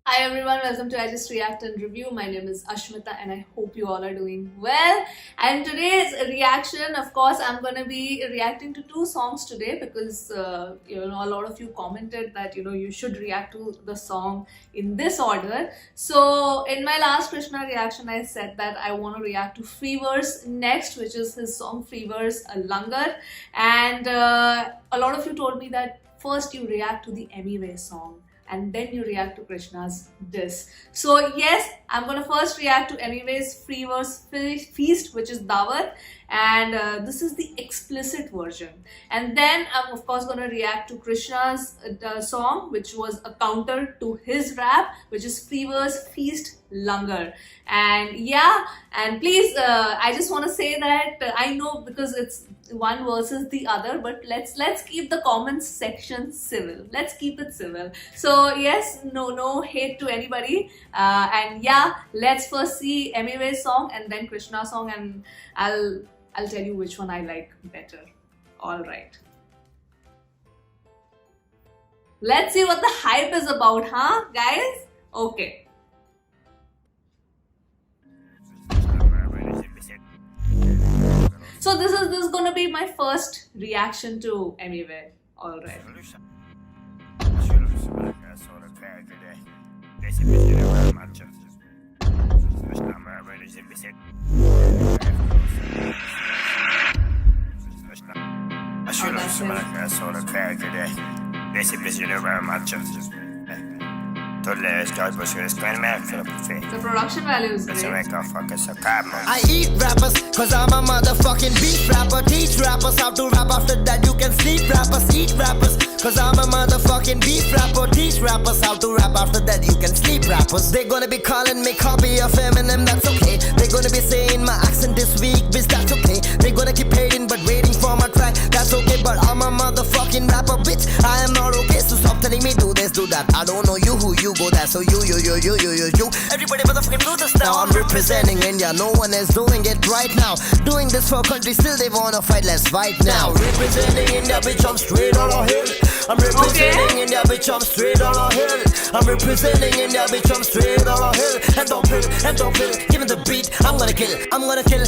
Hi everyone, welcome to I Just React and Review. My name is Ashmita and I hope you all are doing well. And today's reaction, of course, I'm going to be reacting to two songs today because a lot of you commented that you should react to the song in this order. So in my last Krishna reaction, I said that I want to react to Freeverse next, which is his song Freeverse Langar. And a lot of you told me that first you react to the Anyway song and then you react to Krishna's diss. So yes, I'm gonna first react to Anyways Freeverse Feast, which is Dawat, and this is the explicit version. And then I'm of course gonna react to Krishna's song, which was a counter to his rap, which is Freeverse Feast Langar. And yeah, and please, I just want to say that I know because it's one versus the other, but let's keep the comments section civil. Let's keep it civil. So yes, no hate to anybody, and yeah, let's first see Emiwe's song and then Krishna's song, and I'll tell you which one I like better. All right, let's see what the hype is about, huh, guys? Okay. So this is gonna be my first reaction to Anyway. All right. The production value is great. I eat rappers cause I'm a motherfucking beat rapper. Teach rappers how to rap, after that you can sleep. Rappers eat rappers cause I'm a motherfucking beat rapper. Teach rappers how to rap, after that you can sleep. Rappers, they gonna be calling me copy of Eminem, that's okay. They gonna be saying my accent this week, bitch, that's okay. They gonna keep hating but waiting for my track, that's okay. But I'm a motherfucking rapper, bitch, I am not okay. So stop telling me do this, do that. I don't know you, who you go that. So you everybody motherfucking do this now. I'm representing India, no one is doing it right now. Doing this for country, still they wanna fight, let's fight now. Representing India, bitch, I'm straight on a hill. I'm representing India, bitch, I'm straight on a hill. I'm representing India, bitch, I'm straight on a hill. And don't feel, give me the beat, I'm gonna kill, I'm gonna chill,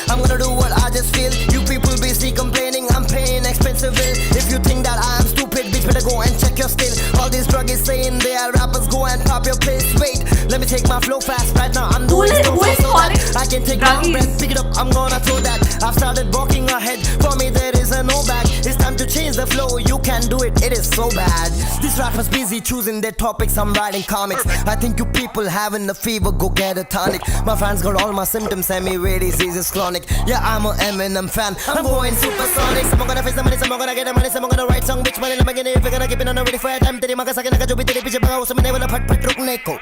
I'm gonna do what I just feel. You people busy complaining, I'm paying expensive bill. If you think that I am stupid, bitch, better go and check your skill. All these druggies saying they are rappers, go and pop your place. Wait, let me take my flow fast right now. I'm doing so fast so that I can take my breath, pick it up, I'm gonna throw that. I've started walking ahead, for me there is a no back. It's time to change the flow, you can do it, it is so bad. These rappers busy choosing their topics, I'm writing comics. I think you people having the fever, go get a tonic. My fans got all my symptoms, semi-rare disease is chronic. Yeah, I'm an Eminem fan, I'm going supersonic. Someone gonna face the money, someone gonna get the money, someone gonna write song, bitch, money, I'm if you're gonna keep it on a ready for a time. तेरी माँ का सके ना जो भी तेरे पीछे भागा उसमें नहीं बोला फट फट रुकने को,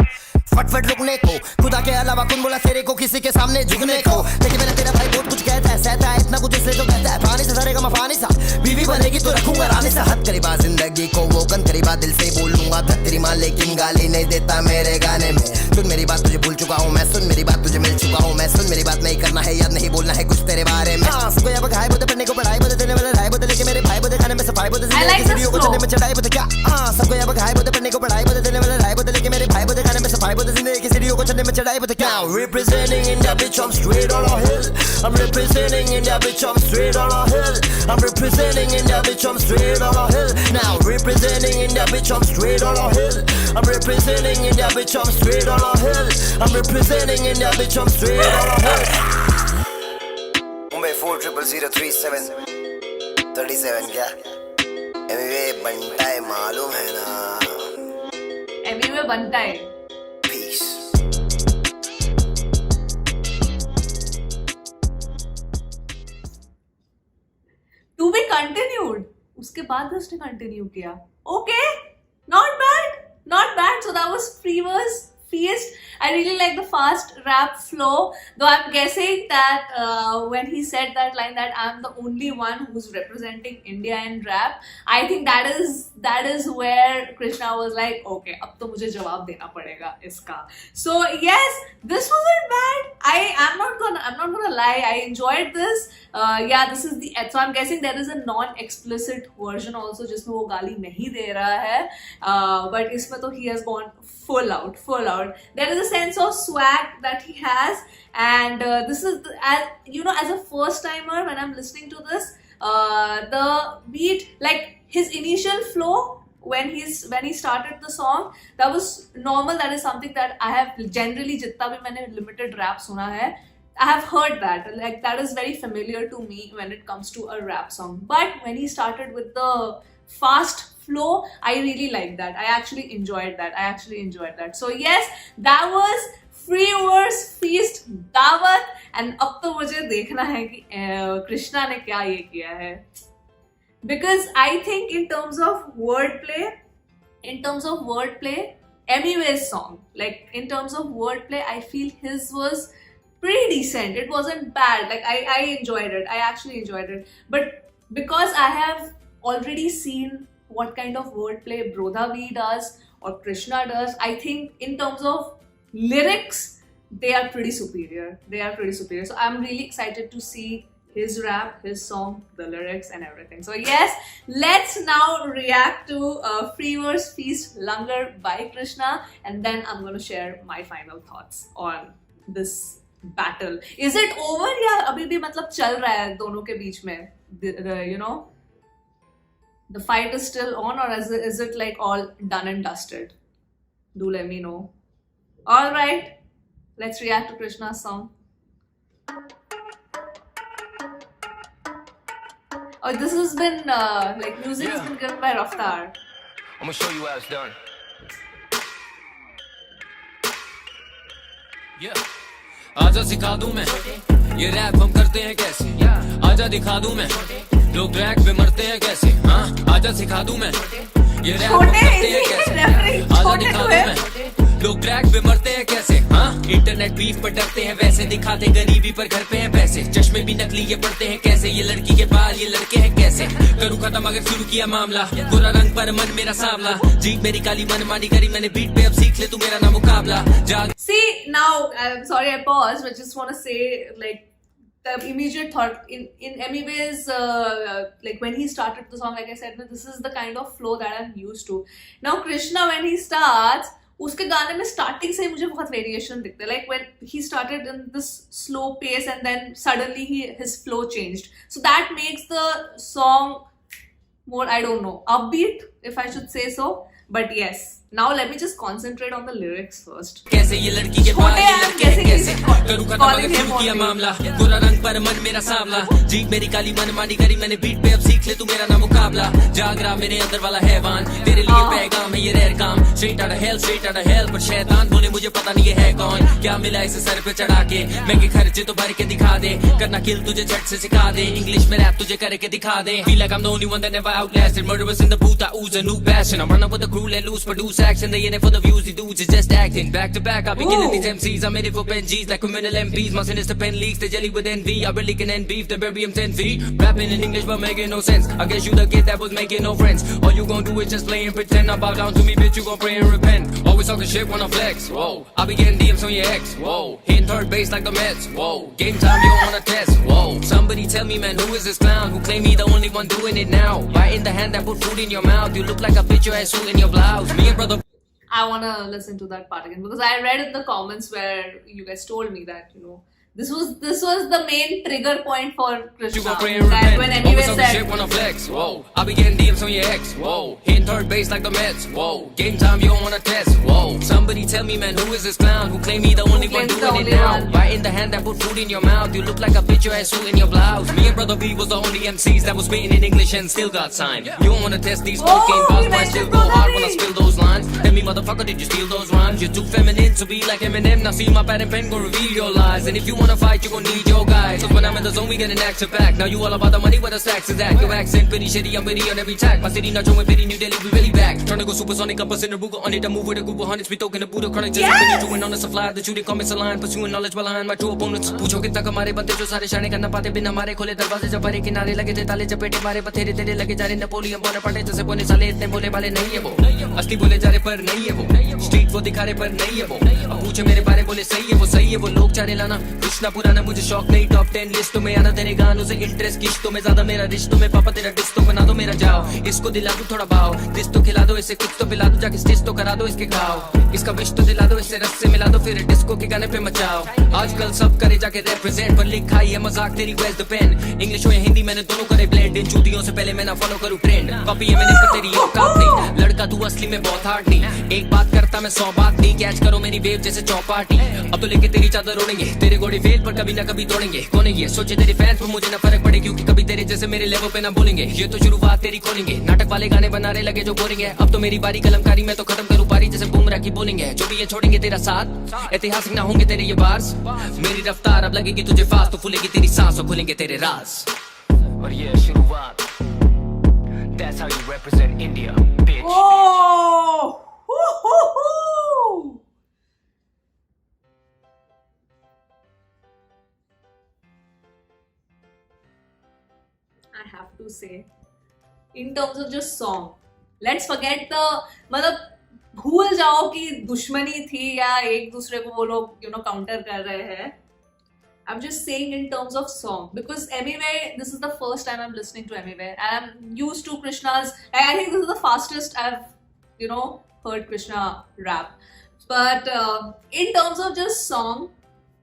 फट रुकने को। खुदा के अलावा कौन बोला तेरे को किसी के सामने झुकने को। लेकिन मैंने तेरा भाई बहुत कुछ कहता है, सहता है इतना कुछ इसलिए तो कहता है पानी से सारे का मफानी सा बीवी बनेगी तो रखूंगा रानी सा। हद करीबा जिंदगी को वो कन करीबा दिल से बोलूंगा धक तेरी माँ, लेकिन गाली नहीं देता मेरे गाने में। सुन मेरी बात तुझे भूल चुका हूँ मैं, सुन मेरी बात तुझे मिल चुका हूँ मैं, सुन मेरी बात नहीं करना है याद नहीं बोलना है कुछ तेरे बारे में। सबको यहाँ पर घाय बोलते पढ़ने को पढ़ाई बोलते देने वाले राय बोलते लेके मेरे भाई बोलते खाने में सफाई बोलते जिंदगी को चढ़ने में चढ़ाई बोलते क्या। सबको यहाँ पर घाय बोलते पढ़ने को पढ़ाई बोलते देने वाले राय बोलते लेके मेरे भाई बोलते खाने में सफाई बोलते जिंदगी की सीढ़ियों को चढ़ने में चढ़ाई बोलते क्या। Representing India, bitch, I'm straight on a hill. I'm representing India, bitch, I'm straight on a hill. I'm representing India, bitch, I'm straight on a hill. Now representing India, bitch, I'm straight on a hill. I'm representing India, bitch, I'm straight on a hill. I'm representing India, bitch, I'm straight on a hill. Mumbai 40037 क्या Amway बनता है मालूम है ना, Amway बनता है। Peace. To be continued. उसके बाद भी उसने कंटिन्यू किया। Okay, not bad. So that was Freeverse feast. I really like the fast rap flow, though I'm guessing that when he said that line that I'm the only one who's representing India in rap, I think that is where Krishna was like, okay, अब तो मुझे जवाब देना पड़ेगा इसका. So yes, this wasn't bad. I'm not gonna lie, I enjoyed this. Yeah, this is the, so I'm guessing there is a non-explicit version also जिसमें वो गाली नहीं दे रहा है, but इसमें तो he has gone full out. There is a sense of swag that he has, and this is as you know, as a first timer when I'm listening to this, the beat, like his initial flow when he started the song, that was normal. That is something that I have generally, जितना भी मैंने limited rap सुना है, I have heard that, like that is very familiar to me when it comes to a rap song. But when he started with the fast flow, I really liked that. I actually enjoyed that. So yes, that was Free Verse Feast Daawat, and अब तो मुझे देखना है कि कृष्णा ने क्या ये किया है. Because I think in terms of wordplay, Emiway's song, like in terms of wordplay, I feel his was pretty decent. It wasn't bad. Like I enjoyed it. I actually enjoyed it. But because I have already seen what kind of wordplay Brodha V does or Krishna does, I think in terms of lyrics, they are pretty superior. So I'm really excited to see his rap, his song, the lyrics and everything. So yes, let's now react to Free Verse Feast Langar by Krishna, and then I'm going to share my final thoughts on this battle. Is it over या अभी भी मतलब चल रहा है दोनों के बीच में? You know, the fight is still on, or is it like all done and dusted? Do let me know. All right, let's react to Krishna's song. Oh, this has been like music has been given by Raftaar. I'm gonna show you how it's done. Yeah. आजा सिखा दूं मैं ये rap हम करते हैं कैसे. आजा दिखा दूं मैं लोग ट्रैक पे मरते हैं कैसे. हाँ, आजा सिखा दूं मैं ये रैप हम करते हैं कैसे. आजा दिखा दूं मैं लोग ट्रैक पे मरते हैं कैसे. हाँ, इंटरनेट बीफ पर डरते हैं वैसे, दिखाते गरीबी पर घर पे हैं पैसे. चश्मे भी नकली ये पड़ते हैं कैसे, ये लड़की के बाल ये लड़के हैं कैसे. करूँ खत्म अगर शुरू किया मामला, गोरा रंग पर मन मेरा सांवला. जीत मेरी काली मन मानी करी मैंने बीट पे, अब सीख ले तू मेरा ना मुकाबला. See, now, I'm sorry I paused, but just want to say, like, the immediate thought in Emiway's, like when he started the song, like I said, this is the kind of flow that I'm used to. Now Krishna, when he starts, उसके गाने में starting से मुझे बहुत variation दिखते हैं. Like when he started in this slow pace and then suddenly his flow changed. So that makes the song more, I don't know, upbeat, if I should say so. But yes. Now let me just concentrate on the lyrics first. कैसे ये लड़की के बाल ये लड़के हैं कैसे. करूँ खत्म अगर शुरू किया मामला, गोरा रंग पर मन मेरा सांवला. जीत मेरी काली मन मानी करी मैंने बीट पे, अब सीख ले तू मेरा ना मुकाबला. जाग रहा मेरे अंदर वाला हैवान, तेरे लिए पैगाम है ये रैर काम. Straight out of hell पर शैतान बोले मुझे पता नहीं ये है कौन. क्या मिला इसे सर पे चढ़ा के, महंगे खर्चे तो भर के दिखा दे. करना किल तुझे झट से सिखा दे, इंग्लिश में रैप तुझे करके दिखा दे. Feel like I'm the only one that never outlasted. Murderers in the booth, I ooze a new passion. I'm running with the crew, let loose, produce action. They in it for the views, the dudes is just acting. Back to back, I'll be killing these MCs. I'm in it for pen G's like criminal MPs. My sinister pen leaks, they jelly with envy. I really can end beef, then bury him 10 feet. Rapping in English but making no sense. I guess you the kid that was making no friends. All you gon' do is just play and pretend. Now bow down to me, bitch, you gon' pray and repent. Always talking shit when I flex. Whoa, I be getting DMs on your ex. Whoa, hitting third base like the Mets. Whoa, game time, you don't wanna test. Whoa, somebody tell me, man, who is this clown who claim he the only one doing it now? Right in the hand that put food in your mouth. You look like a bitch, your ass suit in your blouse. Me and brother. I want to listen to that part again because I read in the comments where you guys told me that, you know, this was the main trigger point for Krishna. You gon' pray and repent. When Emiway said, shit when I flex. Whoa, I be getting DMs on your ex. Whoa, hitting third base like the Mets. Whoa, game time, you don't wanna test. Whoa, somebody tell me, man, who is this clown who claim he the only one doing it now? Right in the hand that put food in your mouth. You look like a bitch, your ass suit in your blouse. Me and brother B was the only MCs that was spitting in English and still got signed. You don't wanna test these cocaine bars, but I still go hard when I spill those lines. Tell me, motherfucker, did you steal those rhymes? You're too feminine to be like Eminem. Now see my pad and pen gon' reveal your lies. And if you wanna fight, you gon' need your guys. So when I'm in the zone, we get an action pack. Now you all about the money, where the stacks is at. Your accent pretty shitty, I'm pretty on every track. My city not showing pretty, New Delhi, we really back. Trying to go supersonic, up us in the Ruger. On it, I move with a group of hundreds, we talking the Buddha. Chronic just yes! Doing on the supply, the shooting comments align. Pursuing knowledge behind my true opponents. पूछो कितना कमारे बनते जो सारे शाने करना पाते बिना मारे खोले दरवाजे जब भरे किनारे लगे थे ताले चपेटे मारे बथेरे तेरे लगे जा रहे नेपोलियन बोनापार्टे जैसे बोने साले इतने बोले वाले नहीं है वो असली बोले जा रहे पर नहीं है वो स्ट्रीट वो दिखा रहे पर नहीं है वो अब पूछे मेरे बारे बोले सही है वो लोग चाहे लाना कृष्णा पुराना मुझे शौक नहीं टॉप 10 लिस्टों में आना तेरे गानों से इंटरेस्ट किश्तों में ज्यादा मेरा रिश्तों में पापा तेरा डिस्टो बना दो मेरा जाओ इसको दिला दो थोड़ा भाव दिस तो खिला दो इसे कुछ तो पिला दो जाके स्टिच तो करा दो इसके घाव इसका विश तो दिला दो इसे रस से मिला दो फिर डिस्को के गाने पे मचाओ आजकल सब करे जाके रिप्रेजेंट पर लिखा ही है मजाक तेरी वेज द पेन इंग्लिश हो या हिंदी मैंने दोनों करे ब्लेंड इन चूतियों से पहले मैं ना फॉलो करूं ट्रेंड कॉपी है मैंने पर तेरी औकात नहीं लड़का तू असली में बहुत हार्ड नहीं एक बात करता मैं 100 बात नहीं कैच करो मेरी वेव जैसे चौपाटी अब तो लेके तेरी चादर ओढ़ेंगे तेरे घोड़े फेल पर कभी ना कभी तोड़ेंगे कौन है ये सोचे तेरे फैंस पर मुझे ना फर्क पड़े क्योंकि कभी तेरे जैसे मेरे लेवल पे ना बोलेंगे ये तो शुरुआत तेरी खोलेंगे नाटक वाले गाने बनाने लगे जो बोरिंग है अब तो मेरी बारी कलमकारी मैं तो खत्म करूं पारी जैसे बुमराह की बोलिंग है जो भी ये छोड़ेंगे तेरा साथ ऐतिहासिक ना होंगे तेरे ये बार्स मेरी रफ्तार अब लगेगी तुझे फास्ट तो फूलेगी तेरी सांस और खुलेंगे तेरे राज और ये शुरुआत That's how you represent India, bitch. Oh! I have to say, in terms of just song, let's forget the मतलब भूल जाओ कि दुश्मनी थी या एक दूसरे को वो लोग काउंटर कर रहे हैं. I'm just saying in terms of song because Emiway, this is the first time I'm listening to Emiway and I'm used to Krishna's. I think this is the fastest I've heard Krishna rap. But in terms of just song,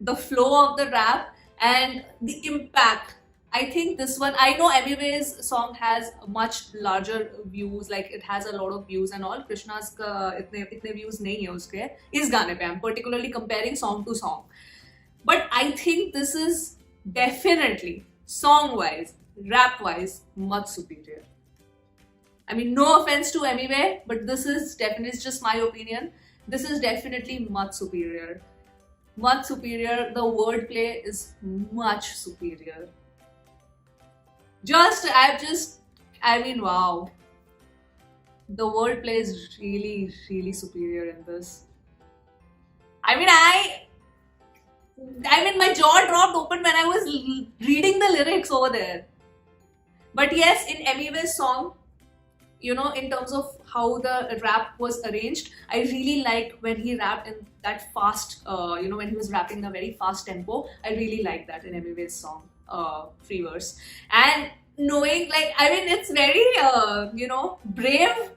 the flow of the rap and the impact, I think this one, I know Emiway's song has much larger views, like it has a lot of views and all. Krishna's itne views nahi hai uske is gaane pe. I'm particularly comparing song to song. But I think this is definitely song-wise, rap-wise, much superior. I mean, no offense to Emiway, but this is definitely, it's just my opinion. This is definitely much superior. Much superior. The wordplay is much superior. I mean, wow. The wordplay is really, really superior in this. I mean, my jaw dropped open when I was reading the lyrics over there. But yes, in Emiway's song, in terms of how the rap was arranged, I really liked when he rapped in that fast, when he was rapping in a very fast tempo. I really liked that in Emiway's song, Free Verse. And knowing, it's very, brave,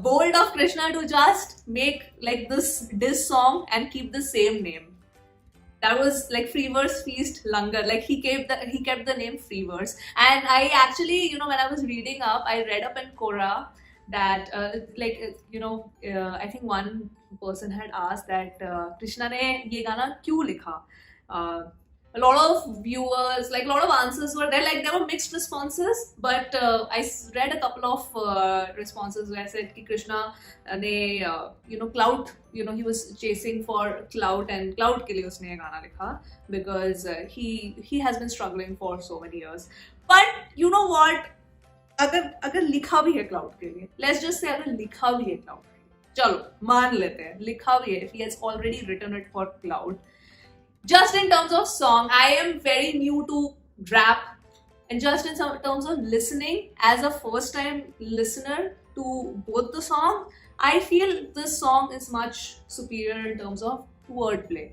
bold of Krishna to just make this diss song and keep the same name. That was like Free Verse Feast Langar. Like he kept the name Free Verse. And I actually, when I was reading up, I read up in Quora that I think one person had asked that Krishna ne ye gana kyun likha? A lot of viewers, a lot of answers were there. Like there were mixed responses, but I read a couple of responses where I said ki Krishna ne, clout, he was chasing for clout and clout ke liye usne ye gana likha because he has been struggling for so many years. But you know what? अगर लिखा भी है cloud के लिए, let's just say अगर लिखा भी है क्लाउड के लिए, चलो मान लेते हैं लिखा भी है, if he has already written it for cloud. Just in terms of song, I am very new to rap, and just in terms of listening, as a first time listener to both the songs, I feel this song is much superior in terms of wordplay,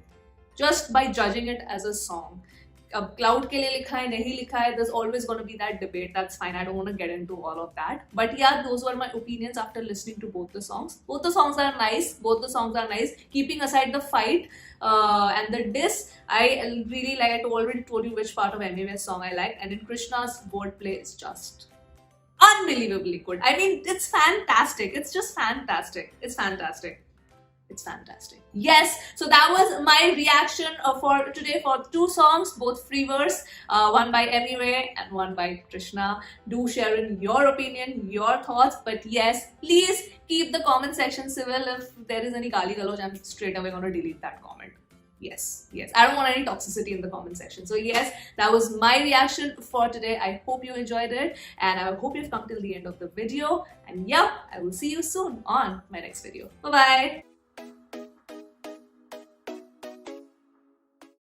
just by judging it as a song. अब cloud के लिए लिखा है नहीं लिखा है, there's always going to be that debate. That's fine. I don't want to get into all of that. But yeah, those were my opinions after listening to both the songs. Both the songs are nice. Keeping aside the fight and the diss, I really like. I already told you which part of Emiway's song I like, and in Krishna's wordplay is just unbelievably good. I mean, it's fantastic. It's just fantastic. It's fantastic. It's fantastic. Yes, so that was my reaction for today for two songs, both free verse, one by Emiway and one by Krishna. Do share in your opinion, your thoughts, but yes, please keep the comment section civil. If there is any gali galoj, I'm straight away going to delete that comment. Yes. I don't want any toxicity in the comment section. So yes, that was my reaction for today. I hope you enjoyed it, and I hope you've come till the end of the video. And yeah, I will see you soon on my next video. Bye bye.